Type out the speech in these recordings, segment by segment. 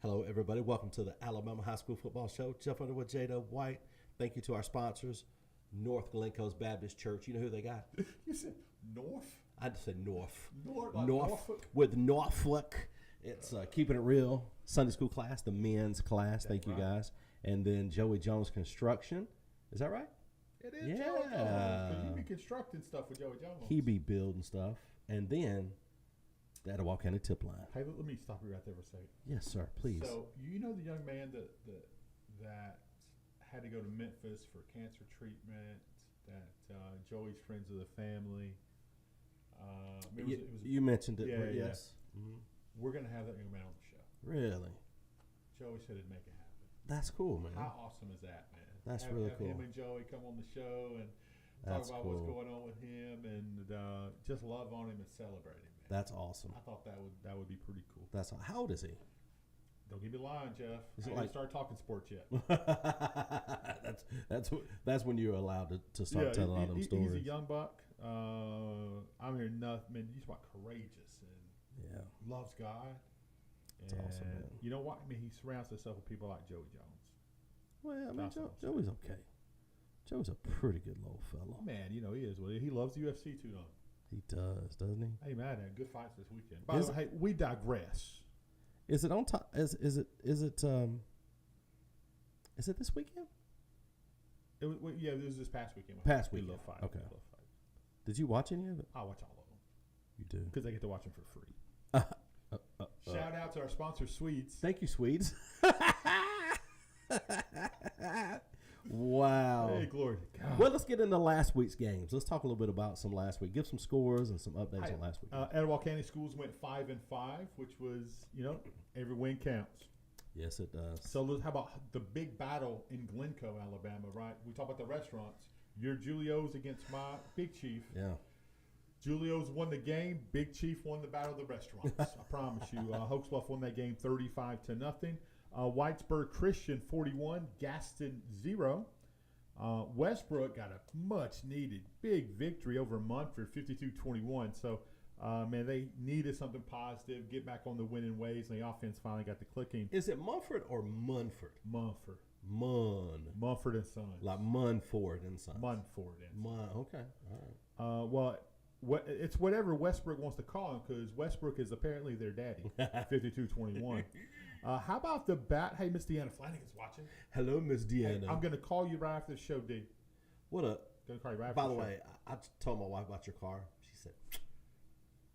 Hello, everybody. Welcome to the Alabama High School Football Show. Jeff Underwood, J.W. White. Thank you to our sponsors, North Glen Coast Baptist Church. You know who they got? You said North? I just said North. Like Norfolk? With Norfolk. It's Keeping It Real Sunday school class, the men's class. That's Thank you, right. guys. And then Joey Jones Construction. Is that right? It is Yeah. Joey Jones. Because you be constructing stuff with Joey Jones. He be building stuff. And then the Etowah County Tip Line. Hey, let me stop you right there for a second. Yes, sir. Please. So, you know the young man that had to go to Memphis for cancer treatment, that Joey's friends of the family. You mentioned it. Yeah, right? yeah. Yes. Mm-hmm. We're going to have that young man on the show. Really? Joey said it'd make it happen. That's cool, man. How awesome is that, man? That's have, really have cool. Him and Joey come on the show and That's talk about what's cool. going on with him and just love on him and celebrate him, man. That's awesome. I thought that would be pretty cool. That's how old is he? Don't give me a line, Jeff. Is I it haven't like- started talking sports yet. that's when you're allowed to start telling all them stories. He's a young buck. I'm here nothing. Man, he's about courageous and Yeah, loves God. That's awesome, man. You know what? I mean, he surrounds himself with people like Joey Jones. well, I mean, That's awesome. Joey's okay. Joey's a pretty good little fellow. Man, you know he is. Well, he loves UFC too, though. He does, doesn't he? Hey, man, had good fights this weekend. By Is the way, hey, we digress. Is it on top? Is it this weekend? It was this past weekend. Past We weekend. love fight. Okay. We love fight. Did you watch any of it? I watch all of them You do. because I get to watch them for free. Shout out to our sponsor, Swedes. Thank you, Swedes. Wow. Hey, glory to God. Well, let's get into last week's games. Let's talk a little bit about some last week. Give some scores and some updates on last week. Etowah County Schools went 5-5, which was, every win counts. Yes, it does. So how about the big battle in Glencoe, Alabama, right? We talk about the restaurants. Your Julio's against my Big Chief. Yeah. Julio's won the game. Big Chief won the battle of the restaurants. I promise you. Hoax Bluff won that game 35-0. Whitesburg Christian 41, Gaston 0. Westbrook got a much-needed big victory over Munford 52-21. So, man, they needed something positive, get back on the winning ways, and the offense finally got the clicking. Is it Munford or Munford? Munford. Munford and Sons. Like Munford and Sons. Munford and Sons. Okay. All right. It's whatever Westbrook wants to call him because Westbrook is apparently their daddy, 52-21. How about the bat? Hey, Miss Deanna Flanagan's watching. Hello, Miss Hey, Deanna. I'm going to call you right after the show, D. What up? Going to call you right after By the show. way, I told my wife about your car. She said,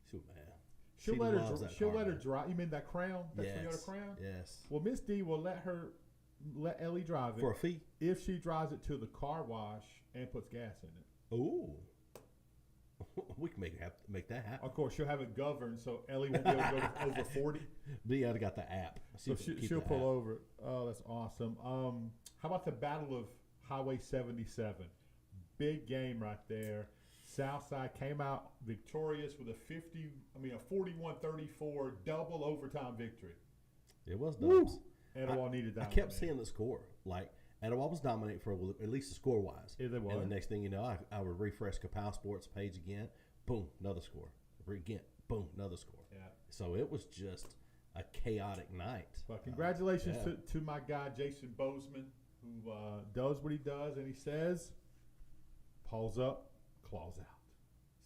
"Shoot, man." She'll She let loves her. that She'll car, let her man. drive. You mean that Crown? That Yes. Toyota Crown? Yes. Well, Miss D will let Ellie drive it For a fee? if she drives it to the car wash and puts gas in it. Ooh. We can make that happen. Of course, she'll have it governed so Ellie won't be able to go over 40. Deanna got the app. So she'll pull over it. Oh, that's awesome. How about the Battle of Highway 77? Big game right there. Southside came out victorious with a 41-34 double overtime victory. It was dubs. Etowah needed that I kept one, seeing the score. Like, Etowah was dominating for at least score-wise. Yeah, they were. And the next thing you know, I would refresh Kapow Sports page again. Boom, another score. Again, boom, another score. Yeah. So it was just a chaotic night. But congratulations Yeah. to my guy, Jason Bozeman, who does what he does, and he says, paws up, claws out.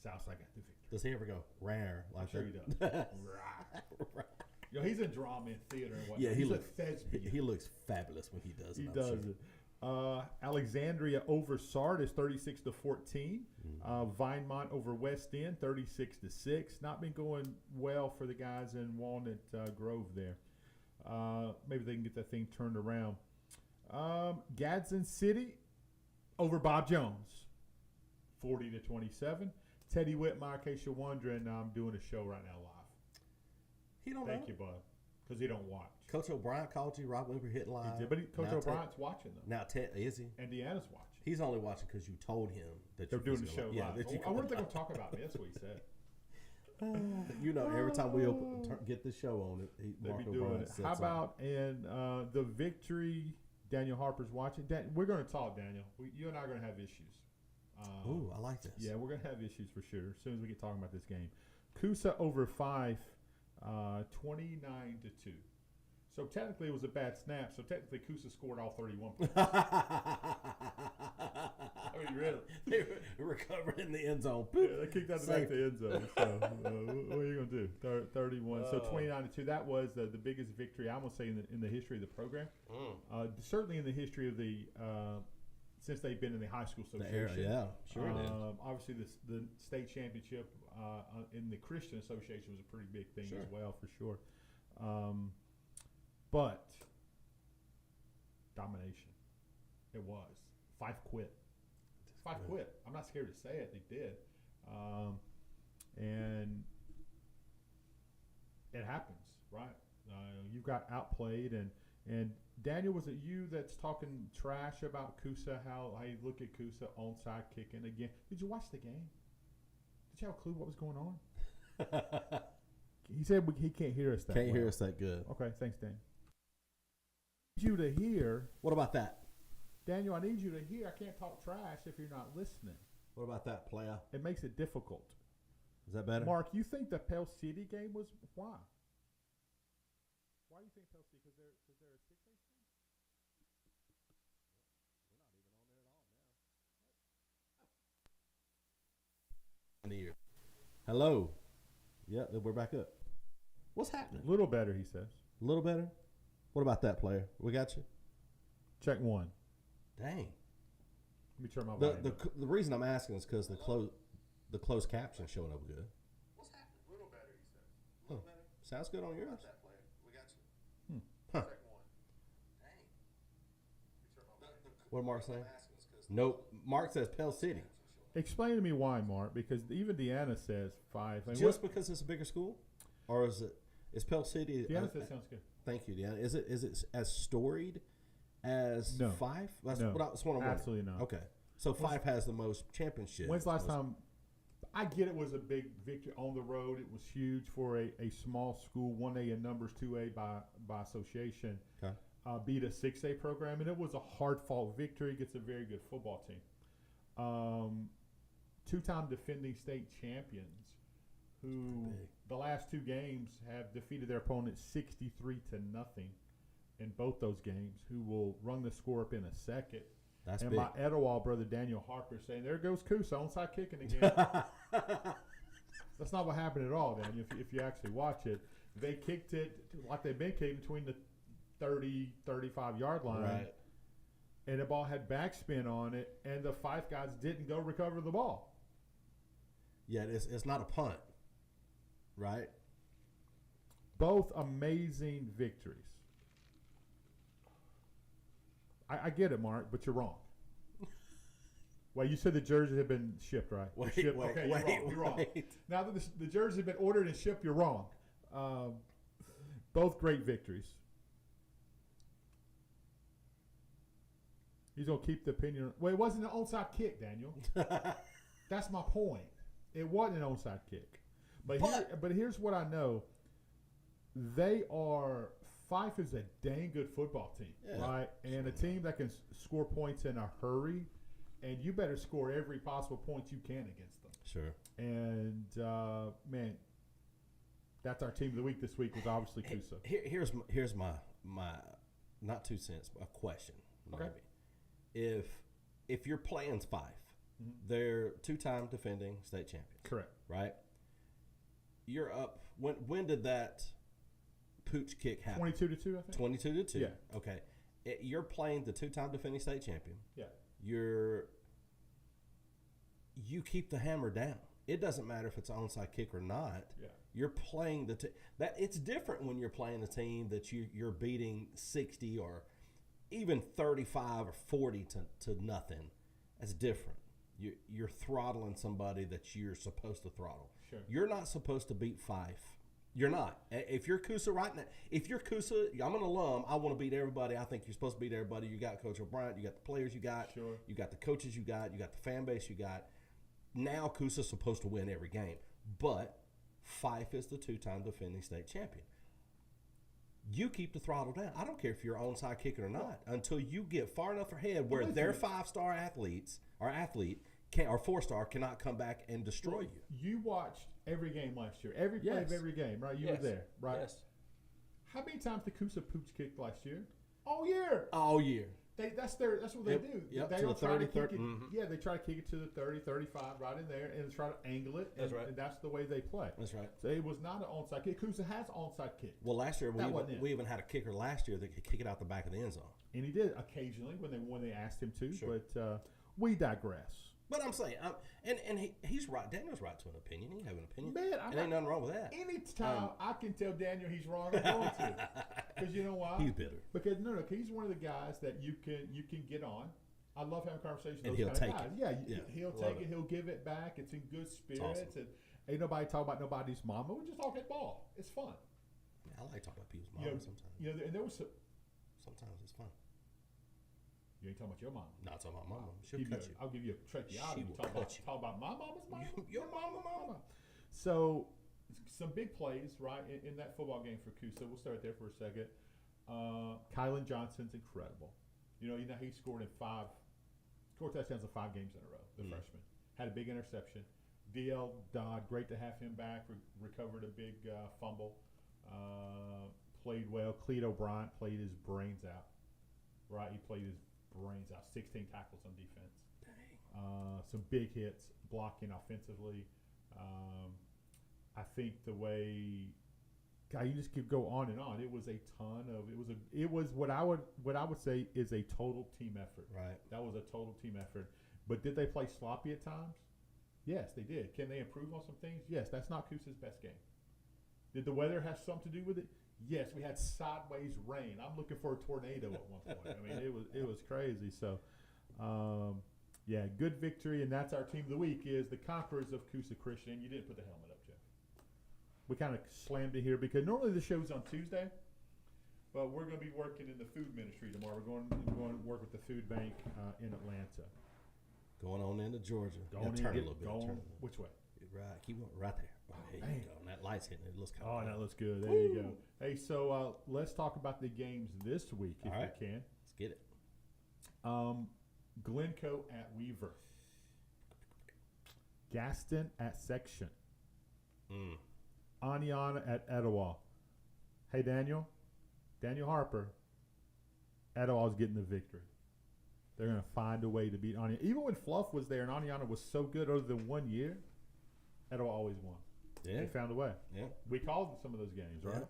Southside got the victory. Does he ever go rare like I'm sure he that? does. Right. He's in drama and theater and whatnot. Yeah, he's a thespian. He looks fabulous when he does it. He I'm does sure. it. Alexandria over Sardis 36-14. Vinemont over West End 36-6. Not been going well for the guys in Walnut Grove there. Maybe they can get that thing turned around. Gadsden City over Bob Jones 40-27. Teddy Whitmire, in case you're wondering, I'm doing a show right now live. He don't Thank know. you, bud, because he don't watch. Coach O'Brien called you. Rob Weaver hit live. He did, but Coach Now O'Brien's watching them. Now, is he? And Deanna's watching. He's only watching because you told him that They're you doing was the show gonna- live. that you I wonder if they're going to talk about me. That's what he said. You know, every time we get the show on it, They Mark be doing O'Brien it. sits How on. about in the victory? Daniel Harper's watching. We're going to talk, Daniel. You and I are going to have issues. Ooh, I like this. Yeah, we're going to have issues for sure as soon as we get talking about this game. Coosa over 5, 29-2. So technically it was a bad snap. So technically Kusa scored all 31 points. I mean, really. They recovered in the end zone. Yeah, they kicked out the back of the end zone. So what are you going to do? 31. So 29-2. That was the biggest victory, I'm going to say, in the history of the program. Certainly in the history of the since they've been in the high school association. Yeah, sure it is. Obviously, the state championship in the Christian association was a pretty big thing as well, for sure. But domination, it was. Fife quit. Fife quit. I'm not scared to say it. They did, and it happens, right? You got outplayed, and Daniel, was it you that's talking trash about Kusa? How you look at Kusa onside kicking again? Did you watch the game? Did you have a clue what was going on? He said he can't hear us that Can't well. hear us that good. Okay, thanks, Dan. I need you to hear. What about that? Daniel, I need you to hear. I can't talk trash if you're not listening. What about that, player? It makes it difficult. Is that better? Mark, you think the Pell City game was why? Why do you think Pell City? Because they're a 6A team? Hello. Yeah, we're back up. What's happening? A little better, he says. A little better? What about that, player? We got you? Check one. Dang. Let me turn my volume up. The reason I'm asking is because the closed caption showing up good. What's happening? A little better, he says. A little better. Sounds good on yours. About that player. We got you. Huh. Check one. Dang. Let me turn my volume up. What did Mark say? Nope. Mark says Pell City. Explain to me why, Mark, because even Deanna says 5. I mean, Just because it's a bigger school? Or is Pell City... Deanna says sounds good. Thank you, Deanna. Is it as storied as No. Fife? That's No. what I'm wondering. Absolutely not. Okay. So Fife has the most championships. When's the last time? I get it was a big victory on the road. It was huge for a small school, 1A in numbers, 2A by association. Okay. Beat a 6A program, and it was a hard-fought victory against a very good football team. Two-time defending state champions who the last 2 games have defeated their opponents 63-0 in both those games, who will run the score up in a second. That's and big. my Etowah brother Daniel Harper saying, there goes Kusa, onside kicking again. That's not what happened at all, Daniel, if you actually watch it. They kicked it like they've been kicking between the 30, 35-yard line. Right. And the ball had backspin on it, and the Fife guys didn't go recover the ball. Yeah, it's not a punt, right? Both amazing victories. I get it, Mark, but you're wrong. Well, you said the jerseys have been shipped, right? Wait. You're wrong. Now that the jerseys have been ordered and shipped, you're wrong. Both great victories. He's going to keep the opinion. Well, it wasn't an onside kick, Daniel. That's my point. It wasn't an onside kick. But here's what I know. Fife is a dang good football team, right? And a team that can score points in a hurry. And you better score every possible point you can against them. Sure. And, man, that's our team of the week this week was obviously Kusa. Here's my not 2 cents, but a question. Okay. Maybe. If you're playing Fife, they're 2-time defending state champions. Correct. Right? You're up. When did that pooch kick happen? 22-2, I think. 22-2. Yeah. Okay. You're playing the 2-time defending state champion. Yeah. You keep the hammer down. It doesn't matter if it's an onside kick or not. Yeah. You're playing that. It's different when you're playing a team that you're beating 60 or even 35 or 40 to nothing. That's different. You're throttling somebody that you're supposed to throttle. Sure. You're not supposed to beat Fife. You're not. If you're Kusa right now, I'm an alum. I want to beat everybody. I think you're supposed to beat everybody. You got Coach O'Brien. You got the players you got. Sure. You got the coaches you got. You got the fan base you got. Now Kusa's supposed to win every game. But Fife is the 2-time defending state champion. You keep the throttle down. I don't care if you're onside kicking or not until you get far enough ahead where their 5-star athletes or athlete or 4-star cannot come back and destroy you. You watched every game last year. Every play of every game, right? You were there, right? Yes. How many times did Coosa pooch kick last year? All year. All year. That's what they do. Yep, They to don't the try 30, to kick 30, it. mhm. Yeah, they try to kick it to the 30, 35, right in there, and try to angle it. That's and, right. And that's the way they play. That's right. So it was not an onside kick. Coosa has onside kick, Well, last year That wasn't it. we even had a kicker last year that could kick it out the back of the end zone. and he did occasionally when they asked him to. Sure. But we digress. But I'm saying, he's right. Daniel's right to an opinion. He can have an opinion. Man, and ain't nothing wrong with that. Anytime I can tell Daniel he's wrong, I'm going to. Because you know why? He's bitter. Because no, he's one of the guys that you can get on. I love having conversations with And those he'll kind of take guys. it. Yeah, Yeah, he'll love take it. it. He'll give it back. It's in good spirits. awesome. And ain't nobody talking about nobody's mama. We just talking ball. It's fun. I like talking about people's You know, moms sometimes. You know, and there was some. Sometimes it's fun. You ain't talking about your mom. Not talking about my mom. She'll Give you cut a- you. I'll give you a tracheotomy. She will Talk about, cut you. talk about my mama's mama. Your mama. So, some big plays, right, in that football game for Coosa. We'll start there for a second. Kylan Johnson's incredible. You know he scored touchdowns in 5 games in a row, the freshman. Had a big interception. DL Dodd, great to have him back. Recovered a big fumble. Played well. Cleto Bryant played his brains out. Right, he played his brains out. 16 tackles on defense. Dang. Some big hits, blocking offensively. I think the way, God, you just could go on and on. It was a ton of. It was what I would say is a total team effort. Right. That was a total team effort. But did they play sloppy at times? Yes, they did. Can they improve on some things? Yes. That's not Coosa's best game. Did the weather have something to do with it? Yes. We had sideways rain. I'm looking for a tornado at one point. I mean, it was crazy. So, yeah, good victory, and that's our team of the week is the Conquerors of Coosa Christian. You didn't put the helmet up, Jeff. We kind of slammed it here because normally the show's on Tuesday, but we're going to be working in the food ministry tomorrow. We're going to work with the food bank in Atlanta. Going on into Georgia. Going in, turn a get- little bit. going- turn a little which way? bit. Right. Keep going right there. Oh, there man. you go. And that light's hitting it. It looks kind Oh, of that looks good. There you go. Hey, so let's talk about the games this week if All right. we can. Let's get it. Glencoe at Weaver. Gaston at Section. Mm. Aniana at Etowah. Hey, Daniel Harper. Etowah's getting the victory. They're going to find a way to beat Aniana. Even when Fluff was there and Aniana was so good other than 1 year, Etowah always won. Yeah. They found a way. Yeah. We called some of those games, right? Yeah.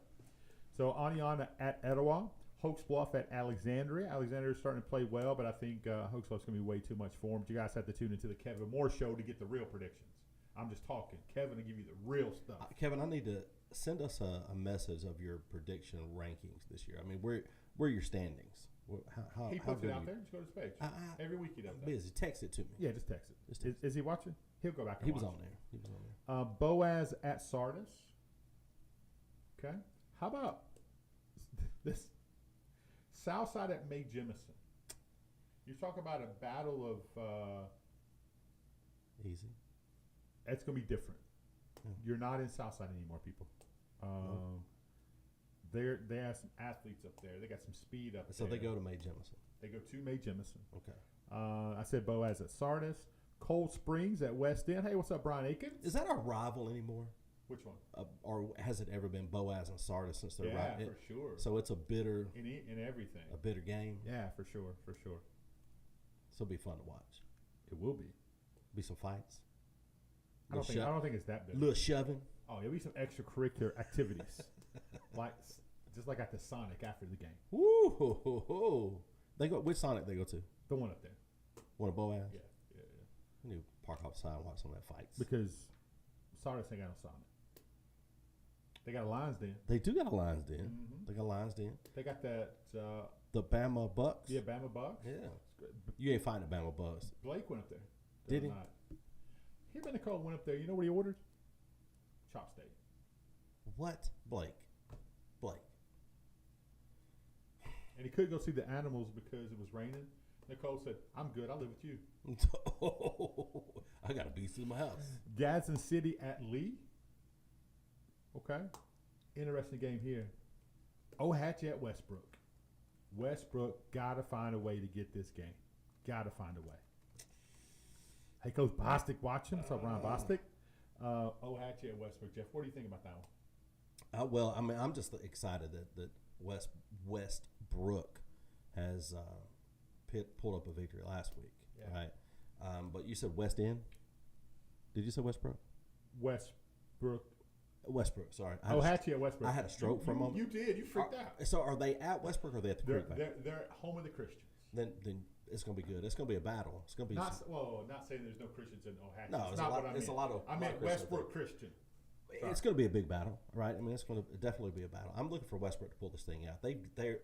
So Aniana at Etowah. Hoax Bluff at Alexandria. Alexandria's starting to play well, but I think Hoax Bluff's going to be way too much for them. But you guys have to tune into the Kevin Moore show to get the real predictions. I'm just talking. Kevin will give you the real stuff. Kevin, I need to send us a message of your prediction rankings this year. I mean, where your standings? How He puts good it are out you? there. Just go to his page. Every week he does I'm that. busy. Text it to me. Yeah, just text it. Just text Is he watching? He'll go back and He watch was on it. there. He was on there. Boaz at Sardis. Okay. How about this? Southside at May Jemison. You talk about a battle of. Easy. It's going to be different. Yeah. You're not in Southside anymore, people. They have some athletes up there. They got some speed up So there. they go to May Jemison. They go to May Jemison. Okay. I said Boaz at Sardis. Cold Springs at West End. Hey, what's up, Brian Akins? Is that our rival anymore? Which one? Or has it ever been Boaz and Sardis since they're Yeah, right? for sure. So it's a bitter In everything. game. Yeah, for sure. So it'll be fun to watch. It will be. Be some fights. I don't think it's that big. Little shoving. Oh, there'll be some extracurricular activities, just like at the Sonic after the game. Woo! They go. Which Sonic they go to? The one up there. One of Boaz. Yeah. We need to park outside and watch some of that fights. Because Sardis ain't got no Sonic. They got a Lions Den. They do got a Lions Den. Mhm. They got Lions Den. They got that. The Bama Bucks. Yeah, Bama Bucks. Yeah. It's good. You ain't finding Bama Bucks. Blake went up there. Did he? Night. Him and Nicole went up there. You know what he ordered? Chop steak. What? Blake. And he couldn't go see the animals because it was raining. Nicole said, "I'm good. I'll live with you." I got a beast in my house. Gadsden City at Lee. Okay. Interesting game here. Ohatchee at Westbrook. Westbrook got to find a way to get this game. Got to find a way. Hey, Coach Bostic watching. What's up, Ryan Bostic? Ohatchee at Westbrook. Jeff, what do you think about that Well, I mean, I'm just excited that Westbrook has pulled up a victory last week, Yeah. right? But you said West End. Did you say Westbrook? Westbrook. Westbrook. Sorry. Hatchie at Westbrook. I had a stroke for a moment. You did. You freaked out. So are they at Westbrook or are they at the They're, Creek Bank? they're at home of the Christians. Then it's going to be good. It's going to be a battle. It's going to be Not saying there's no Christians in Ohatchee. No, That's it's not a lot- what I it's a meant. lot of- I lot meant of Christians Westbrook Christian. It's going to be a big battle, right? I mean, it's going to definitely be a battle. I'm looking for Westbrook to pull this thing out. They're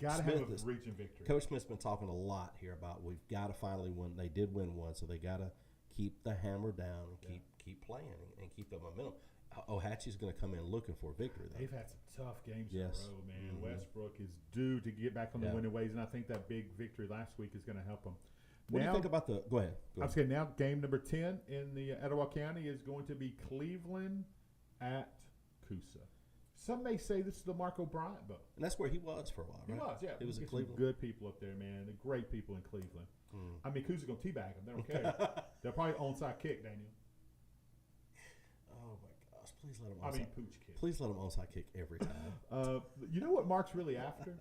Got to Smith have a is- region victory. Coach Smith's been talking a lot here about we've got to finally win. They did win one, so they got to keep the hammer down and keep playing and keep the momentum. Ohatchee's going to come in looking for a victory, though. They've had some tough games Yes. in a row, man. Mhm. Westbrook is due to get back on the Yeah. winning ways, and I think that big victory last week is going to help them. What do you think about the? Go ahead. I'm saying now game number 10 in the Etowah County is going to be Cleveland at Coosa. Some may say this is the Marco Bryant boat. And that's where he was for a while, He right? was, yeah. He was in Get some Cleveland. Good people up there, man. The great people in Cleveland. Mm. I mean, Coosa's going to teabag them. They don't care. They'll probably onside kick, Daniel. Oh my gosh! Please let him. I Onside, mean, pooch kick. please let him onside kick every time. You know what Mark's really after?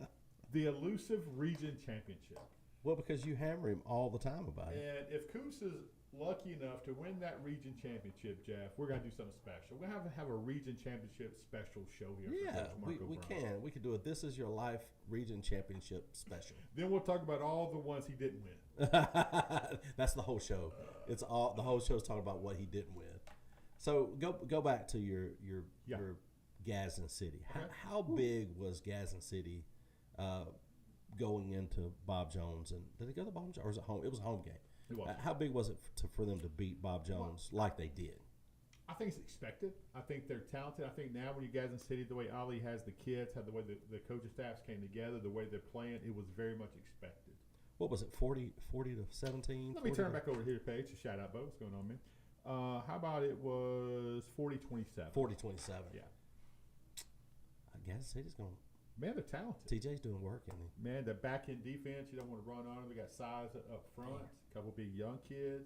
The elusive region championship. Well, because you hammer him all the time about it. And if Coosa's lucky enough to win that region championship, Jeff, we're going to do something special. We're going to have a region championship special show here Yeah, for Coach Marco we Bryant. can. We could do a This Is Your Life Region Championship special. Then we'll talk about all the ones he didn't win. That's the whole show. It's all the whole show's talking about what he didn't win. So go back to your Gadsden City. Okay. How big was Gadsden City going into Bob Jones? And did they go to Bob Jones or was it home? It was a home game. It was. How big was it for them to beat Bob Jones like they did? I think it's expected. I think they're talented. I think now when you guys in City, the way Ali has the kids, the way the coaching staffs came together, the way they're playing, it was very much expected. What was it, 40 to 17? Let me turn back over here to Paige to shout out, Bo. What's going on, man? How about it was 40-27? 40-27. Yeah. I guess City's going. Man, they're talented. TJ's doing work, isn't he? Man, the back end defense, you don't want to run on them. They got size up front, a couple big young kids.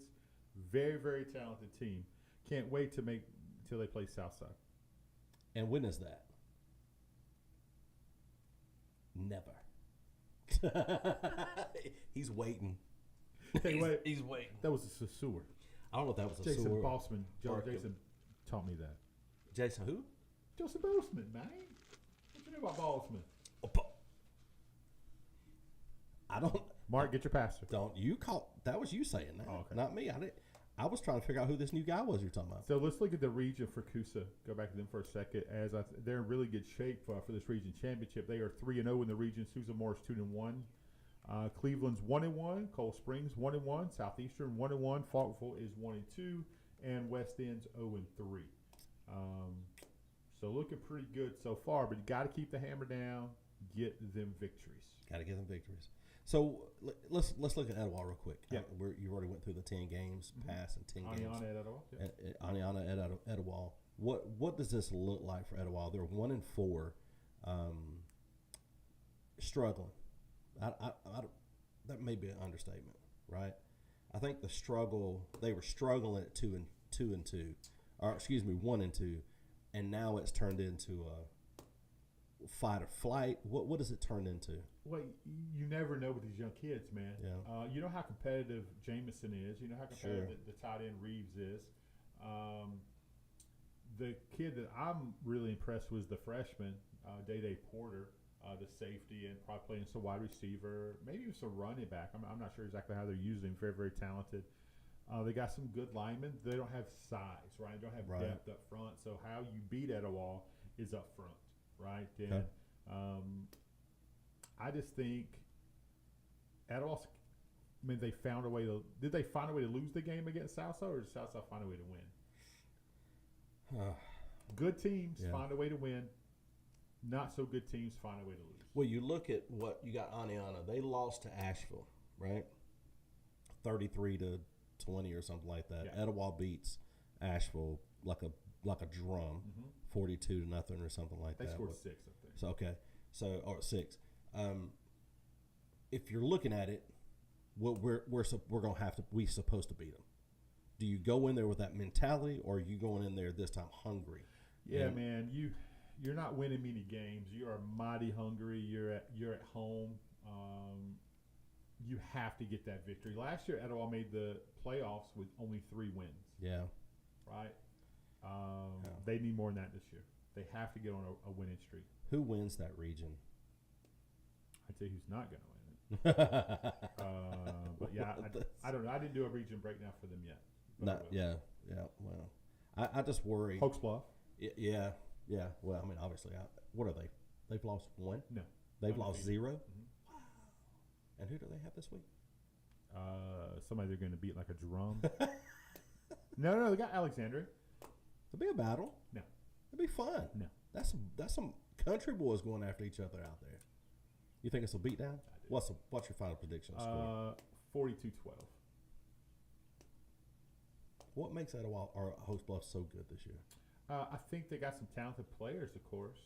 Very, very talented team. Can't wait to make until they play Southside. And when is that? Never. He's waiting. Hey, wait. He's waiting. That was a sewer. I don't know if that was a Jason sewer. Bossman. or- Jason taught me that. Jason who? Joseph Bossman, man. What you know about Bossman? I don't. Mark, get your pastor. Don't you call? That was you saying that, Oh, okay. not me. I was trying to figure out who this new guy was you're talking about. So let's look at the region for Coosa. Go back to them for a second. They're in really good shape for this region championship. They are 3-0 in the region. Susan Morris 2-1. Cleveland's 1-1. Cold Springs 1-1. Southeastern 1-1. Faulkville is 1-2, and West End's 0-3. So looking pretty good so far. But you got to keep the hammer down. Get them victories. Got to get them victories. So let's look at Etowah real quick. Yeah. You already went through the 10 games, pass and 10 games. Aniana at all. Yeah. Aniana at Etowah. What does this look like for Etowah? They're 1-4, struggling. That may be an understatement, right? I think the struggle, they were struggling at 2-2, or excuse me, 1-2, and now it's turned into a fight or flight. What does it turn into? Well, you never know with these young kids, man. Yeah. You know how competitive Jameson is. You know how competitive Sure. the tight end Reeves is. The kid that I'm really impressed with is the freshman, Day Porter, the safety, and probably playing some wide receiver, maybe even some running back. I'm not sure exactly how they're using him. Very, very talented. They got some good linemen. They don't have size, right? They don't have Right. depth up front. So how you beat Etowah is up front, right? And Okay. I just think Etowah. I mean, they found a way to. Did they find a way to lose the game against Southside, or did Southside find a way to win? Good teams Yeah. find a way to win. Not so good teams find a way to lose. Well, you look at what you got. Aniana, they lost to Asheville, right? 33-20 or something like that. Yeah. Etowah beats Asheville like a drum, 42-0 or something like They that. scored 6, I think. So okay, or 6. If you're looking at it, we're gonna have to. We supposed to beat them. Do you go in there with that mentality, or are you going in there this time hungry? Yeah, And- man. you're not winning many games. You are mighty hungry. You're at home. You have to get that victory. Last year, Etowah made the playoffs with only 3 wins. Yeah. Right. Yeah. They need more than that this year. They have to get on a winning streak. Who wins that region? I'd say who's not going to win it. But yeah, I don't know. I didn't do a region breakdown for them yet. But I Not, will. yeah. Well, I just worry. Hokes Bluff. Yeah. Well, I mean, obviously, what are they? They've lost 1. No. They've lost Undefeated. 0. Mhm. Wow. And who do they have this week? Somebody they're going to beat like a drum. No, they got Alexandria. It'll be a battle. No. It'll be fun. No. That's some country boys going after each other out there. You think it's a beatdown? What's your final prediction score? 42-12. What makes Etowah or Host Bluff so good this year? I think they got some talented players, of course.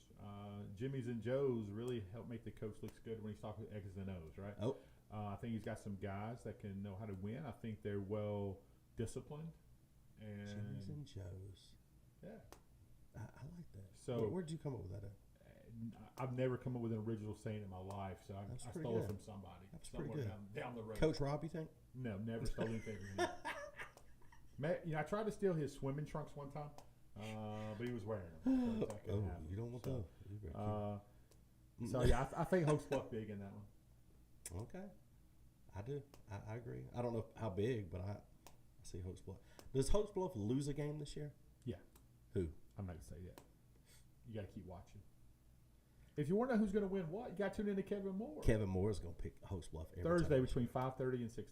Jimmy's and Joe's really help make the coach look good when he's talking X's and O's, right? Oh. I think he's got some guys that can know how to win. I think they're well disciplined. And Jimmy's and Joe's. yeah. I like that. So where'd you come up with that at? I've never come up with an original saying in my life, so I That's pretty stole it good. from somebody. That's pretty somewhere good. down the road. Coach Rob, you think? No, never stole anything from him. I tried to steal his swimming trunks one time, but he was wearing them. So I couldn't have them. You don't want So, those. You're very cute. So yeah, I think Hoax Bluff big in that one. Okay. I do. I agree. I don't know how big, but I see Hoax Bluff. Does Hoax Bluff lose a game this year? Yeah. Who? I'm not gonna say yet. You gotta keep watching. If you want to know who's gonna win what, you gotta tune in to Kevin Moore. Kevin Moore is going to pick Hoax Bluff every Thursday time. between 5:30 and 6:30.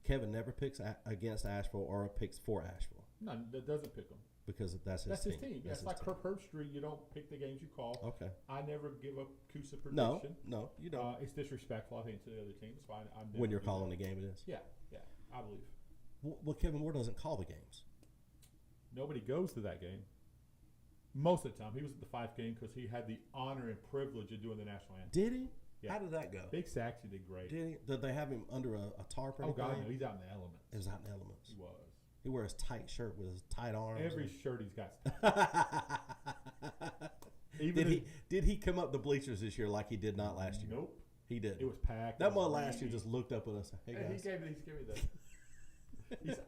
Kevin never picks against Asheville or picks for Asheville No, that doesn't pick him. because that's his That's team. his team. Yeah, That's it's like his team. Kirk Herbstreit. You don't pick the games you call. Okay. I never give up Coosa No, prediction. you don't. It's disrespectful, I think, to the other team. It's fine. When you're calling the game, it is. Yeah, I believe. Well, Kevin Moore doesn't call the games. Nobody goes to that game. Most of the time, he was at the 5 game because he had the honor and privilege of doing the national anthem. Did he? Yeah. How did that go? Big Sacks, he did great. Did he? Did they have him under a tarp or Oh anything? God, no, he's out in the elements. It was out in the elements. He was. He wears a tight shirt with his tight arms. Every shirt he's got. Did he come up the bleachers this year like he did not last year? Nope. He did. It was packed. That It was one last year rainy. just looked up at us. Hey Hey, guys, he gave me that.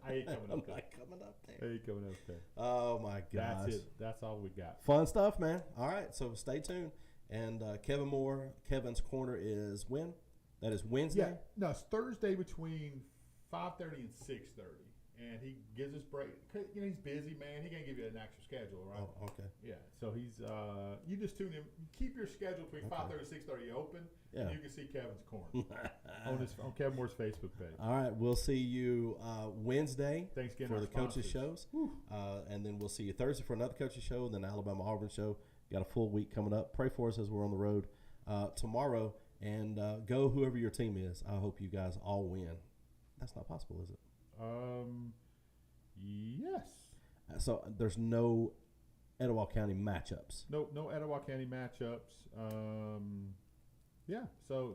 I ain't coming I'm up there. not coming up there. I ain't coming up there. Oh my gosh. That's it. That's all we got. Fun stuff, man. All right, so stay tuned. And Kevin Moore, Kevin's Corner is when? That is Wednesday? Yeah. No, it's Thursday between 5:30 and 6:30, and he gives us break. 'Cause, he's busy, man. He can't give you an actual schedule, right? Oh, okay. Yeah. So he's you just tune in. Keep your schedule between Okay. 5:30 and 6:30 open, Yeah. and you can see Kevin's Corner on Kevin Moore's Facebook page. All right, we'll see you Wednesday Thanks again for our the coaches' sponsors. shows. And then we'll see you Thursday for another coaches' show, and then Alabama-Auburn show. Got a full week coming up. Pray for us as we're on the road tomorrow. And go whoever your team is. I hope you guys all win. That's not possible, is it? Yes. So there's no Etowah County matchups. No Etowah County matchups. Yeah. So